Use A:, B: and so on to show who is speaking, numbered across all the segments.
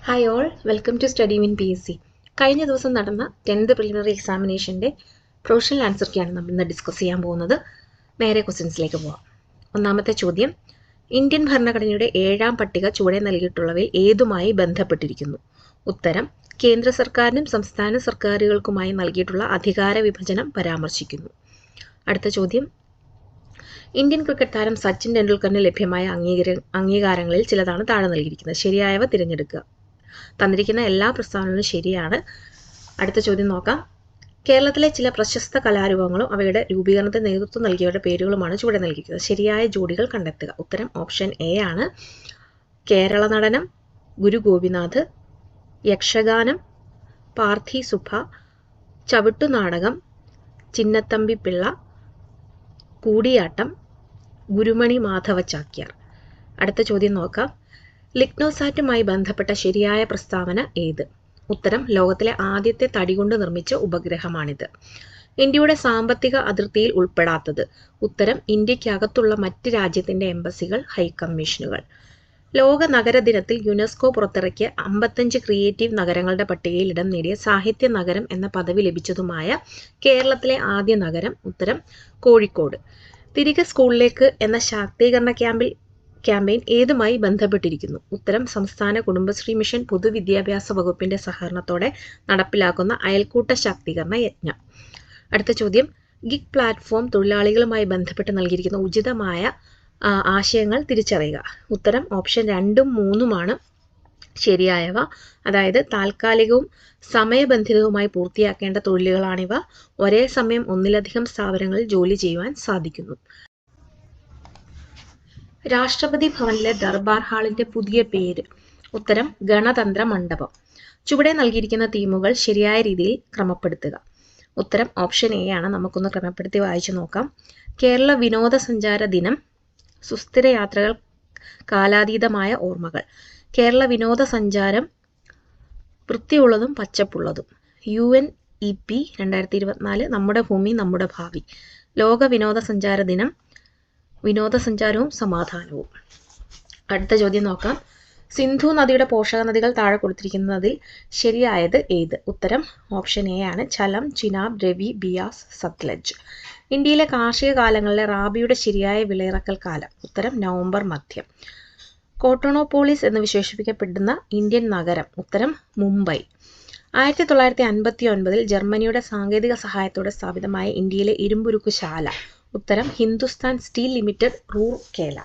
A: Hi all, welcome to study win PSC. കഴിഞ്ഞ ദിവസം നടന്ന 10th പ്രിലിമിനറി എക്സാമിനേഷൻ്റെ പ്രൊഫഷണൽ ആൻസർ കീയാണ് നമ്മൾ ഇന്ന് ഡിസ്കസ് ചെയ്യാൻ പോകുന്നത്. നേരെ ക്വസ്റ്റ്യൻസിലേക്ക് പോവാം. ഒന്നാമത്തെ ചോദ്യം, ഇന്ത്യൻ ഭരണഘടനയുടെ 7ാം പട്ടിക ചുവടെ നൽകിയിട്ടുള്ളവയിൽ ഏതുമായി ബന്ധപ്പെട്ടിരിക്കുന്നു? ഉത്തരം, കേന്ദ്ര സർക്കാരിനും സംസ്ഥാന സർക്കാരുകൾക്കുമായി നൽകിയിട്ടുള്ള അധികാര വിഭജനം പരാമർശിക്കുന്നു. അടുത്ത ചോദ്യം, ഇന്ത്യൻ ക്രിക്കറ്റ് താരം സച്ചിൻ ടെണ്ടുൽക്കറിന് ലഭ്യമായ അംഗീകാരങ്ങളിൽ ചിലതാണ് താഴെ നൽകിയിരിക്കുന്നത്. ശരിയായവ തിരഞ്ഞെടുക്കുക. തന്നിരിക്കുന്ന എല്ലാ പ്രസ്താവനകളും ശരിയാണ്. അടുത്ത ചോദ്യം നോക്കാം. കേരളത്തിലെ ചില പ്രശസ്ത കലാരൂപങ്ങളും അവയുടെ രൂപീകരണത്തിന് നേതൃത്വം നൽകിയവരുടെ പേരുകളുമാണ് ചുവടെ നൽകിയിരിക്കുന്നത്. ശരിയായ ജോഡികൾ കണ്ടെത്തുക. ഉത്തരം ഓപ്ഷൻ എ ആണ്. കേരള നടനം, ഗുരു ഗോപിനാഥ്, യക്ഷഗാനം, പാർത്ഥി സുഭ, ചവിട്ടുനാടകം, ചിന്നത്തമ്പി പിള്ള, കൂടിയാട്ടം, ഗുരുമണി മാധവ ചാക്യാർ. അടുത്ത ചോദ്യം നോക്കാം. ലിഗ്നോസാറ്റുമായി ബന്ധപ്പെട്ട ശരിയായ പ്രസ്താവന ഏത്? ഉത്തരം, ലോകത്തിലെ ആദ്യത്തെ തടികൊണ്ട് നിർമ്മിച്ച ഉപഗ്രഹമാണിത്. ഇന്ത്യയുടെ സാമ്പത്തിക അതിർത്തിയിൽ ഉൾപ്പെടാത്തത്? ഉത്തരം, ഇന്ത്യക്കകത്തുള്ള മറ്റ് രാജ്യത്തിന്റെ എംബസികൾ, ഹൈക്കമ്മീഷനുകൾ. ലോക നഗര ദിനത്തിൽ യുനെസ്കോ പുറത്തിറക്കിയ 55 ക്രിയേറ്റീവ് നഗരങ്ങളുടെ പട്ടികയിൽ ഇടം നേടിയ സാഹിത്യ നഗരം എന്ന പദവി ലഭിച്ചതുമായ കേരളത്തിലെ ആദ്യ നഗരം? ഉത്തരം, കോഴിക്കോട്. തിരികെ സ്കൂളിലേക്ക് എന്ന ശാക്തീകരണ ക്യാമ്പയിൻ ഏതുമായി ബന്ധപ്പെട്ടിരിക്കുന്നു? ഉത്തരം, സംസ്ഥാന കുടുംബശ്രീ മിഷൻ പൊതുവിദ്യാഭ്യാസ വകുപ്പിന്റെ സഹകരണത്തോടെ നടപ്പിലാക്കുന്ന അയൽക്കൂട്ട ശാക്തീകരണ യജ്ഞം. അടുത്ത ചോദ്യം, ഗിഗ് പ്ലാറ്റ്ഫോം തൊഴിലാളികളുമായി ബന്ധപ്പെട്ട് നൽകിയിരിക്കുന്ന ഉചിതമായ ആശയങ്ങൾ തിരിച്ചറിയുക. ഉത്തരം, ഓപ്ഷൻ 2ഉം 3ഉമാണ് ശരിയായവ. അതായത്, താൽക്കാലികവും സമയബന്ധിതവുമായി പൂർത്തിയാക്കേണ്ട തൊഴിലുകളാണിവ. ഒരേ സമയം ഒന്നിലധികം സ്ഥാപനങ്ങളിൽ ജോലി ചെയ്യുവാൻ സാധിക്കുന്നു. രാഷ്ട്രപതി ഭവനിലെ ദർബാർ ഹാളിന്റെ പുതിയ പേര്? ഉത്തരം, ഗണതന്ത്ര മണ്ഡപം. ചുവടെ നൽകിയിരിക്കുന്ന തീമുകൾ ശരിയായ രീതിയിൽ ക്രമപ്പെടുത്തുക. ഉത്തരം ഓപ്ഷൻ എ ആണ്. നമുക്കൊന്ന് ക്രമപ്പെടുത്തി വായിച്ചു നോക്കാം. കേരള വിനോദസഞ്ചാര ദിനം, സുസ്ഥിര യാത്രകൾ, കാലാതീതമായ ഓർമ്മകൾ. കേരള വിനോദസഞ്ചാരം വൃത്തിയുള്ളതും പച്ചപ്പുള്ളതും. UNEP 2024 നമ്മുടെ ഭൂമി നമ്മുടെ ഭാവി. ലോക വിനോദസഞ്ചാര ദിനം, വിനോദസഞ്ചാരവും സമാധാനവും. അടുത്ത ചോദ്യം നോക്കാം. സിന്ധു നദിയുടെ പോഷക നദികൾ താഴെ കൊടുത്തിരിക്കുന്നതിൽ ശരിയായത് ഏത്? ഉത്തരം ഓപ്ഷൻ എ ആണ്. ഝലം, ചിനാബ്, രവി, ബിയാസ്, സത്ലജ്. ഇന്ത്യയിലെ കാർഷിക കാലങ്ങളിലെ റാബിയുടെ ശരിയായ വിളയിറക്കൽ കാലം? ഉത്തരം, നവംബർ മധ്യം. കോട്ടോണോപോളിസ് എന്ന് വിശേഷിപ്പിക്കപ്പെടുന്ന ഇന്ത്യൻ നഗരം? ഉത്തരം, മുംബൈ. 1959 ജർമ്മനിയുടെ സാങ്കേതിക സഹായത്തോടെ സ്ഥാപിതമായ ഇന്ത്യയിലെ ഇരുമ്പുരുക്ക് ശാല? ഉത്തരം, ഹിന്ദുസ്ഥാൻ സ്റ്റീൽ ലിമിറ്റഡ്, റൂർക്കേല.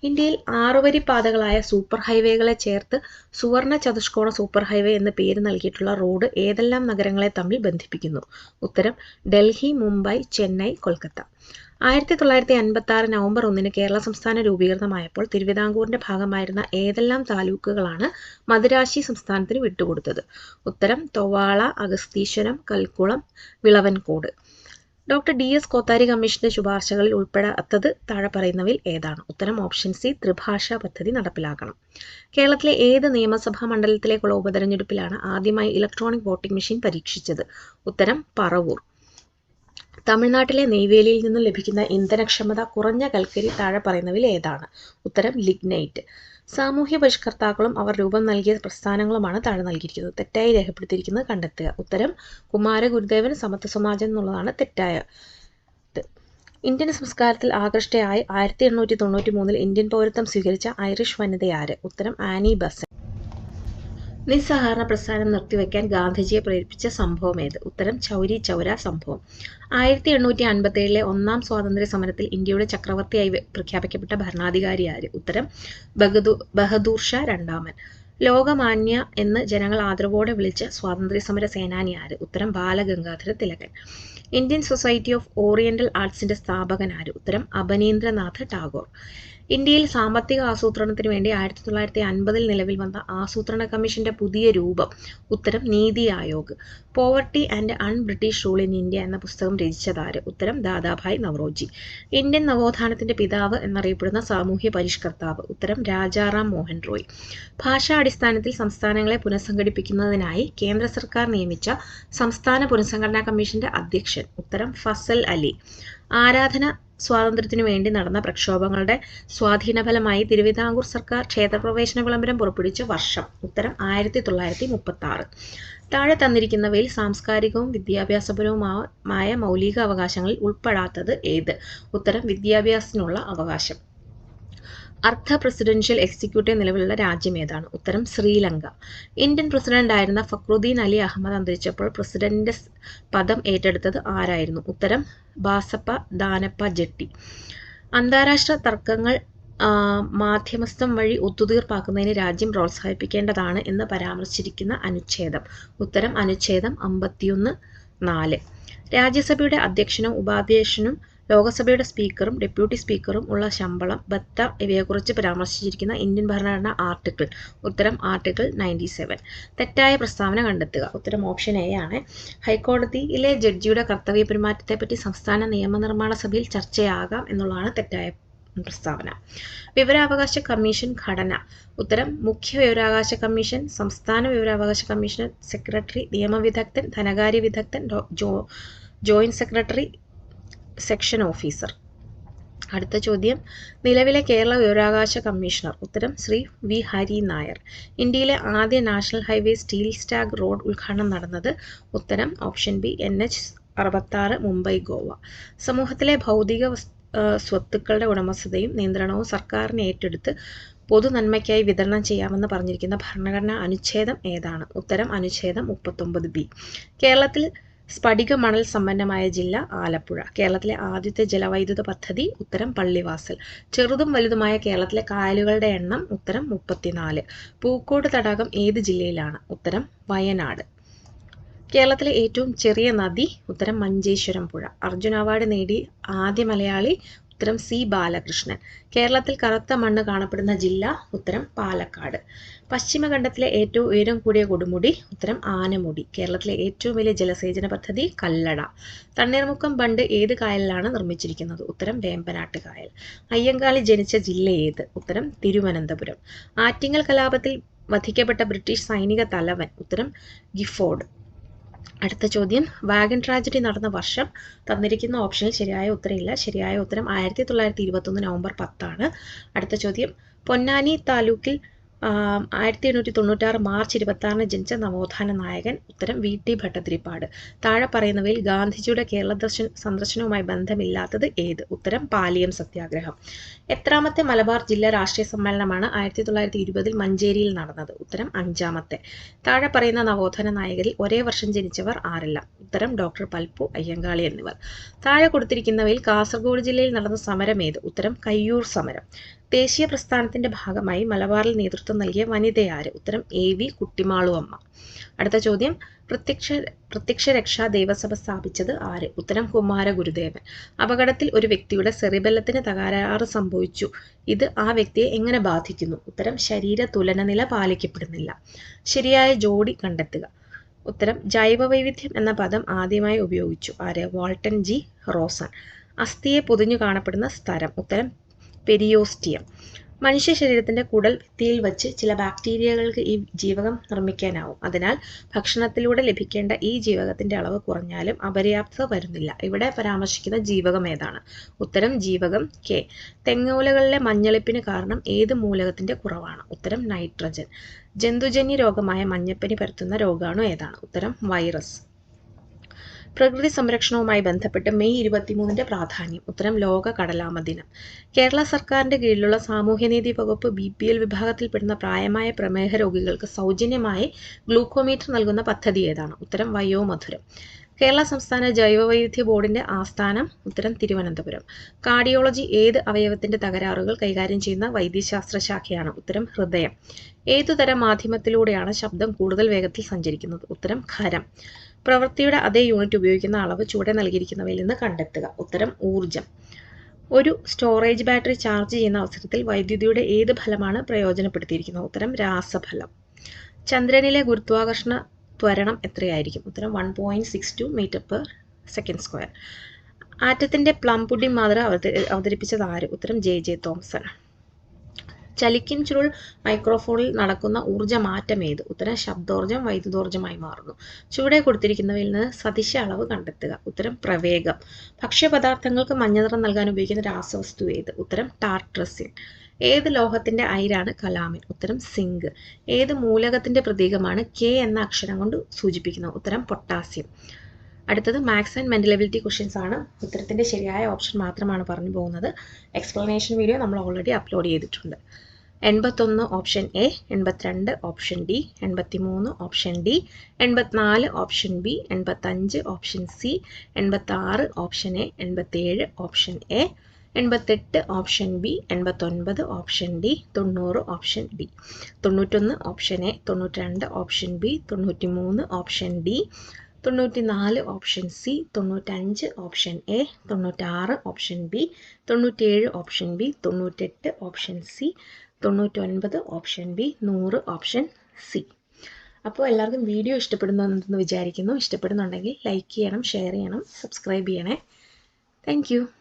A: ഇന്ത്യയിൽ 6 വരി പാതകളായ സൂപ്പർ ഹൈവേകളെ ചേർത്ത് സുവർണ ചതുഷ്കോണ സൂപ്പർ ഹൈവേ എന്ന് പേര് നൽകിയിട്ടുള്ള റോഡ് ഏതെല്ലാം നഗരങ്ങളെ തമ്മിൽ ബന്ധിപ്പിക്കുന്നു? ഉത്തരം, ഡൽഹി, മുംബൈ, ചെന്നൈ, കൊൽക്കത്ത. 1956 നവംബർ 1 കേരള സംസ്ഥാനം രൂപീകൃതമായപ്പോൾ തിരുവിതാംകൂറിന്റെ ഭാഗമായിരുന്ന ഏതെല്ലാം താലൂക്കുകളാണ് മദിരാശി സംസ്ഥാനത്തിന് വിട്ടുകൊടുത്തത്? ഉത്തരം, തൊവാള, അഗസ്തീശ്വരം, കൽക്കുളം, വിളവൻകോട്. ഡോക്ടർ DS കോത്താരി കമ്മീഷന്റെ ശുപാർശകളിൽ ഉൾപ്പെടാത്തത് താഴെ പറയുന്നവയിൽ ഏതാണ്? ഉത്തരം, ഓപ്ഷൻ സി, ത്രിഭാഷാ പദ്ധതി നടപ്പിലാക്കണം. കേരളത്തിലെ ഏത് നിയമസഭാ മണ്ഡലത്തിലേക്കുള്ള ഉപതെരഞ്ഞെടുപ്പിലാണ് ആദ്യമായി ഇലക്ട്രോണിക് വോട്ടിംഗ് മെഷീൻ പരീക്ഷിച്ചത്? ഉത്തരം, പറവൂർ. തമിഴ്നാട്ടിലെ നെയ്വേലിയിൽ നിന്നും ലഭിക്കുന്ന ഇന്ധനക്ഷമത കുറഞ്ഞ കൽക്കരി താഴെ പറയുന്നവയിൽ ഏതാണ്? ഉത്തരം, ലിഗ്നൈറ്റ്. സാമൂഹ്യ പരിഷ്കർത്താക്കളും അവർ രൂപം നൽകിയ പ്രസ്ഥാനങ്ങളുമാണ് താഴെ നൽകിയിരിക്കുന്നത്. തെറ്റായി രേഖപ്പെടുത്തിയിരിക്കുന്നത് കണ്ടെത്തുക. ഉത്തരം, കുമാരഗുരുദേവൻ സമത്വ സമാജം എന്നുള്ളതാണ് തെറ്റായ. ഇന്ത്യൻ സംസ്കാരത്തിൽ ആകൃഷ്ടയായി 1893 ഇന്ത്യൻ പൗരത്വം സ്വീകരിച്ച ഐറിഷ് വനിതയാര്? ഉത്തരം, ആനി ബസന്റ്. നിസ്സഹകരണ പ്രസ്ഥാനം നിർത്തിവെക്കാൻ ഗാന്ധിജിയെ പ്രേരിപ്പിച്ച സംഭവം ഏത്? ഉത്തരം, ചൗരി ചൗര സംഭവം. 1857 ഒന്നാം സ്വാതന്ത്ര്യ സമരത്തിൽ ഇന്ത്യയുടെ ചക്രവർത്തിയായി പ്രഖ്യാപിക്കപ്പെട്ട ഭരണാധികാരി ആര്? ഉത്തരം, ബഹദൂർ ഷാ രണ്ടാമൻ. ലോകമാന്യ എന്ന് ജനങ്ങൾ ആദരവോടെ വിളിച്ച സ്വാതന്ത്ര്യ സമര സേനാനി ആര്? ഉത്തരം, ബാലഗംഗാധര തിലകൻ. ഇന്ത്യൻ സൊസൈറ്റി ഓഫ് ഓറിയന്റൽ ആർട്സിന്റെ സ്ഥാപകൻ ആര്? ഉത്തരം, അബനീന്ദ്രനാഥ് ടാഗോർ. ഇന്ത്യയിൽ സാമ്പത്തിക ആസൂത്രണത്തിന് വേണ്ടി 1950 നിലവിൽ വന്ന ആസൂത്രണ കമ്മീഷന്റെ പുതിയ രൂപം? ഉത്തരം, NITI Aayog. Poverty and un British rule in India എന്ന പുസ്തകം രചിച്ചതാര്? ഉത്തരം, ദാദാഭായ് നവറോജി. ഇന്ത്യൻ നവോത്ഥാനത്തിന്റെ പിതാവ് എന്നറിയപ്പെടുന്ന സാമൂഹ്യ പരിഷ്കർത്താവ്? ഉത്തരം, രാജാറാം മോഹൻ റോയ്. ഭാഷാടിസ്ഥാനത്തിൽ സംസ്ഥാനങ്ങളെ പുനഃസംഘടിപ്പിക്കുന്നതിനായി കേന്ദ്ര സർക്കാർ നിയമിച്ച സംസ്ഥാന പുനഃസംഘടനാ കമ്മീഷന്റെ അധ്യക്ഷൻ? ഉത്തരം, ഫസൽ അലി. ആരാധന സ്വാതന്ത്ര്യത്തിനു വേണ്ടി നടന്ന പ്രക്ഷോഭങ്ങളുടെ സ്വാധീനഫലമായി തിരുവിതാംകൂർ സർക്കാർ ക്ഷേത്രപ്രവേശന വിളംബരം പുറപ്പെടുവിച്ച വർഷം. ഉത്തരം 1936. താഴെ തന്നിരിക്കുന്നവയിൽ സാംസ്കാരികവും വിദ്യാഭ്യാസപരവുമായ മൗലിക അവകാശങ്ങളിൽ ഉൾപ്പെടാത്തത് ഏത്? ഉത്തരം വിദ്യാഭ്യാസത്തിനുള്ള അവകാശം. അർദ്ധ പ്രസിഡൻഷ്യൽ എക്സിക്യൂട്ടീവ് നിലവിലുള്ള രാജ്യം ഏതാണ്? ഉത്തരം ശ്രീലങ്ക. ഇന്ത്യൻ പ്രസിഡന്റായിരുന്ന ഫക്രുദ്ദീൻ അലി അഹമ്മദ് അന്തരിച്ചപ്പോൾ പ്രസിഡന്റിന്റെ പദം ഏറ്റെടുത്തത് ആരായിരുന്നു? ഉത്തരം ബാസപ്പ ദാനപ്പ ജെട്ടി. അന്താരാഷ്ട്ര തർക്കങ്ങൾ മാധ്യമസ്ഥം വഴി ഒത്തുതീർപ്പാക്കുന്നതിന് രാജ്യം പ്രോത്സാഹിപ്പിക്കേണ്ടതാണ് എന്ന് പരാമർശിച്ചിരിക്കുന്ന അനുച്ഛേദം. ഉത്തരം അനുച്ഛേദം 51(4). രാജ്യസഭയുടെ അധ്യക്ഷനും ഉപാധ്യക്ഷനും ലോകസഭയുടെ സ്പീക്കറും ഡെപ്യൂട്ടി സ്പീക്കറും ഉള്ള ശമ്പളം, ഭത്ത ഇവയെക്കുറിച്ച് പരാമർശിച്ചിരിക്കുന്ന ഇന്ത്യൻ ഭരണഘടന ആർട്ടിക്കിൾ. ഉത്തരം ആർട്ടിക്കിൾ 97. തെറ്റായ പ്രസ്താവന കണ്ടെത്തുക. ഉത്തരം ഓപ്ഷൻ എ ആണ്. ഹൈക്കോടതിയിലെ ജഡ്ജിയുടെ കർത്തവ്യ പെരുമാറ്റത്തെപ്പറ്റി സംസ്ഥാന നിയമനിർമ്മാണ സഭയിൽ ചർച്ചയാകാം എന്നുള്ളതാണ് തെറ്റായ പ്രസ്താവന. വിവരാവകാശ കമ്മീഷൻ ഘടന. ഉത്തരം മുഖ്യ വിവരാവകാശ കമ്മീഷൻ, സംസ്ഥാന വിവരാവകാശ കമ്മീഷൻ, സെക്രട്ടറി, നിയമവിദഗ്ധൻ, ധനകാര്യ വിദഗ്ധൻ, ജോയിന്റ് സെക്രട്ടറി, സെക്ഷൻ ഓഫീസർ. അടുത്ത ചോദ്യം, നിലവിലെ കേരള വിവരാവകാശ കമ്മീഷണർ. ഉത്തരം ശ്രീ വി ഹരി നായർ. ഇന്ത്യയിലെ ആദ്യ national highway steel stag road ഉദ്ഘാടനം നടന്നത്? ഉത്തരം option B NH 66 Mumbai Goa. സമൂഹത്തിലെ ഭൗതിക സ്വത്തുക്കളുടെ ഉടമസ്ഥതയും നിയന്ത്രണവും സർക്കാരിന് ഏറ്റെടുത്ത് പൊതു നന്മയ്ക്കായി വിതരണം ചെയ്യാമെന്ന് പറഞ്ഞിരിക്കുന്ന ഭരണഘടനാ അനുച്ഛേദം ഏതാണ്? ഉത്തരം അനുച്ഛേദം 39B. കേരളത്തിൽ സ്ഫടിക മണൽ സമ്പന്നമായ ജില്ല ആലപ്പുഴ. കേരളത്തിലെ ആദ്യത്തെ ജലവൈദ്യുത പദ്ധതി? ഉത്തരം പള്ളിവാസൽ. ചെറുതും വലുതുമായ കേരളത്തിലെ കായലുകളുടെ എണ്ണം? ഉത്തരം 34. പൂക്കോട് തടാകം ഏത് ജില്ലയിലാണ്? ഉത്തരം വയനാട്. കേരളത്തിലെ ഏറ്റവും ചെറിയ നദി? ഉത്തരം മഞ്ചേശ്വരം പുഴ. അർജുന അവാർഡ് നേടിയ ആദ്യ മലയാളി? ഉത്തരം C ബാലകൃഷ്ണൻ. കേരളത്തിൽ കറുത്ത മണ്ണ് കാണപ്പെടുന്ന ജില്ല? ഉത്തരം പാലക്കാട്. പശ്ചിമഖണ്ഡത്തിലെ ഏറ്റവും ഉയരം കൂടിയ കൊടുമുടി? ഉത്തരം ആനമുടി. കേരളത്തിലെ ഏറ്റവും വലിയ ജലസേചന പദ്ധതി? കല്ലട. തണ്ണീർമുക്കം ബണ്ട് ഏത് കായലിലാണ് നിർമ്മിച്ചിരിക്കുന്നത്? ഉത്തരം വേമ്പനാട്ട് കായൽ. അയ്യങ്കാളി ജനിച്ച ജില്ല ഏത്? ഉത്തരം തിരുവനന്തപുരം. ആറ്റിങ്ങൽ കലാപത്തിൽ വധിക്കപ്പെട്ട ബ്രിട്ടീഷ് സൈനിക തലവൻ? ഉത്തരം ഗിഫോർഡ്. അടുത്ത ചോദ്യം, വാഗൺ ട്രാജഡി നടന്ന വർഷം? തന്നിരിക്കുന്ന ഓപ്ഷനിൽ ശരിയായ ഉത്തരമില്ല. ശരിയായ ഉത്തരം 1921 നവംബർ 10 ആണ്. അടുത്ത ചോദ്യം, പൊന്നാനി താലൂക്കിൽ 1896 മാർച്ച് 26 ജനിച്ച നവോത്ഥാന നായകൻ? ഉത്തരം VT ഭട്ടതിരിപ്പാട്. താഴെ പറയുന്നവയിൽ ഗാന്ധിജിയുടെ കേരള സന്ദർശനവുമായി ബന്ധമില്ലാത്തത് ഏത്? ഉത്തരം പാലിയം സത്യാഗ്രഹം. എത്രാമത്തെ മലബാർ ജില്ലാ രാഷ്ട്രീയ സമ്മേളനമാണ് 1920 മഞ്ചേരിയിൽ നടന്നത്? ഉത്തരം 5ാമത്തെ. താഴെ പറയുന്ന നവോത്ഥാന നായകരിൽ ഒരേ വർഷം ജനിച്ചവർ ആരെല്ലാം? ഉത്തരം ഡോക്ടർ പൽപ്പു, അയ്യങ്കാളി എന്നിവർ. താഴെ കൊടുത്തിരിക്കുന്നവയിൽ കാസർഗോഡ് ജില്ലയിൽ നടന്ന സമരം ഏത്? ഉത്തരം കയ്യൂർ സമരം. ദേശീയ പ്രസ്ഥാനത്തിന്റെ ഭാഗമായി മലബാറിൽ നേതൃത്വം നൽകിയ വനിതയാര്? ഉത്തരം AV കുട്ടിമാളു അമ്മ. അടുത്ത ചോദ്യം, പ്രത്യക്ഷ രക്ഷാ ദേവസഭ സ്ഥാപിച്ചത് ആര്? ഉത്തരം കുമാര ഗുരുദേവൻ. അപകടത്തിൽ ഒരു വ്യക്തിയുടെ സെറിബെല്ലത്തിന് തകരാറ് സംഭവിച്ചു. ഇത് ആ വ്യക്തിയെ എങ്ങനെ ബാധിക്കുന്നു? ഉത്തരം ശരീര തുലനനില പാലിക്കപ്പെടുന്നില്ല. ശരിയായ ജോഡി കണ്ടെത്തുക. ഉത്തരം ജൈവവൈവിധ്യം എന്ന പദം ആദ്യമായി ഉപയോഗിച്ചു ആര്? Walton G റോസൺ. അസ്ഥിയെ പൊതിഞ്ഞു കാണപ്പെടുന്ന സ്ഥലം? ഉത്തരം പെരിയോസ്റ്റിയം. മനുഷ്യ ശരീരത്തിന്റെ കുടൽ ഭിത്തിയിൽ വച്ച് ചില ബാക്ടീരിയകൾക്ക് ഈ ജീവകം നിർമ്മിക്കാനാവും. അതിനാൽ ഭക്ഷണത്തിലൂടെ ലഭിക്കേണ്ട ഈ ജീവകത്തിന്റെ അളവ് കുറഞ്ഞാലും അപര്യാപ്തത വരുന്നില്ല. ഇവിടെ പരാമർശിക്കുന്ന ജീവകം ഏതാണ്? ഉത്തരം ജീവകം K. തെങ്ങോലകളിലെ മഞ്ഞളിപ്പിന് കാരണം ഏത് മൂലകത്തിന്റെ കുറവാണ്? ഉത്തരം നൈട്രജൻ. ജന്തുജന്യ രോഗമായ മഞ്ഞപ്പനി പരത്തുന്ന രോഗാണു ഏതാണ്? ഉത്തരം വൈറസ്. പ്രകൃതി സംരക്ഷണവുമായി ബന്ധപ്പെട്ട് മെയ് 23 പ്രാധാന്യം? ഉത്തരം ലോക കടലാമ ദിനം. കേരള സർക്കാരിന്റെ കീഴിലുള്ള സാമൂഹ്യനീതി വകുപ്പ് BPL വിഭാഗത്തിൽപ്പെടുന്ന പ്രായമായ പ്രമേഹ രോഗികൾക്ക് സൗജന്യമായി ഗ്ലൂക്കോമീറ്റർ നൽകുന്ന പദ്ധതി ഏതാണ്? ഉത്തരം വയോമധുരം. കേരള സംസ്ഥാന ജൈവവൈവിധ്യ ബോർഡിന്റെ ആസ്ഥാനം? ഉത്തരം തിരുവനന്തപുരം. കാർഡിയോളജി ഏത് അവയവത്തിന്റെ തകരാറുകൾ കൈകാര്യം ചെയ്യുന്ന വൈദ്യശാസ്ത്ര ശാഖയാണ്? ഉത്തരം ഹൃദയം. ഏതുതരം മാധ്യമത്തിലൂടെയാണ് ശബ്ദം കൂടുതൽ വേഗത്തിൽ സഞ്ചരിക്കുന്നത്? ഉത്തരം ഖരം. പ്രവൃത്തിയുടെ അതേ യൂണിറ്റ് ഉപയോഗിക്കുന്ന അളവ് ചുവടെ നൽകിയിരിക്കുന്നവയിൽ നിന്ന് കണ്ടെത്തുക. ഉത്തരം ഊർജം. ഒരു സ്റ്റോറേജ് ബാറ്ററി ചാർജ് ചെയ്യുന്ന അവസരത്തിൽ വൈദ്യുതിയുടെ ഏത് ഫലമാണ് പ്രയോജനപ്പെടുത്തിയിരിക്കുന്നത്? ഉത്തരം രാസഫലം. ചന്ദ്രനിലെ ഗുരുത്വാകർഷണ ത്വരണം എത്രയായിരിക്കും? ഉത്തരം 1.62 m/s². ആറ്റത്തിന്റെ പ്ലം പുഡിംഗ് മാതൃക അവതരിപ്പിച്ചത് ആര്? ഉത്തരം JJ തോംസൺ. ചലിക്കും ചുരുൾ മൈക്രോഫോണിൽ നടക്കുന്ന ഊർജ്ജ മാറ്റം ഏത്? ഉത്തരം ശബ്ദോർജ്ജം വൈദ്യുതോർജ്ജമായി മാറുന്നു. ചുവടെ കൊടുത്തിരിക്കുന്നവയിൽ നിന്ന് സദിശ അളവ് കണ്ടെത്തുക. ഉത്തരം പ്രവേഗം. ഭക്ഷ്യപദാർത്ഥങ്ങൾക്ക് മഞ്ഞനിറം നൽകാൻ ഉപയോഗിക്കുന്ന രാസവസ്തു ഏത്? ഉത്തരം ടാർട്രസിൻ. ഏത് ലോഹത്തിന്റെ അയിരാണ് കലാമിൻ? ഉത്തരം സിങ്ക്. ഏത് മൂലകത്തിന്റെ പ്രതീകമാണ് കെ എന്ന അക്ഷരം കൊണ്ട് സൂചിപ്പിക്കുന്നത്? ഉത്തരം പൊട്ടാസ്യം. അടുത്തത് maths and mental ability questions ആണ്. ഉത്തരത്തിന്റെ ശരിയായ ഓപ്ഷൻ മാത്രമാണ് പറഞ്ഞു പോകുന്നത്. എക്സ്പ്ലനേഷൻ വീഡിയോ നമ്മൾ ഓൾറെഡി അപ്ലോഡ് ചെയ്തിട്ടുണ്ട്. 81 option A, 82 option D, 83 option D, 84 option B, 85 option C, 86 option A, 87 option A, 88 option B, 89 option D, 90 option D, 91 option A, 92 option B, 93 option D, 94 option C, 95 option A, 96 option B, 97 option B, 98 option C, 99 option B, 100 option C. അപ്പോൾ എല്ലാവർക്കും video ഇഷ്ടപ്പെടുന്നുണ്ടെന്ന് വിചാരിക്കുന്നു. ഇഷ്ടപ്പെടുന്നുണ്ടെങ്കിൽ like ചെയ്യണം, share ചെയ്യണം, subscribe ചെയ്യണേ. Thank you.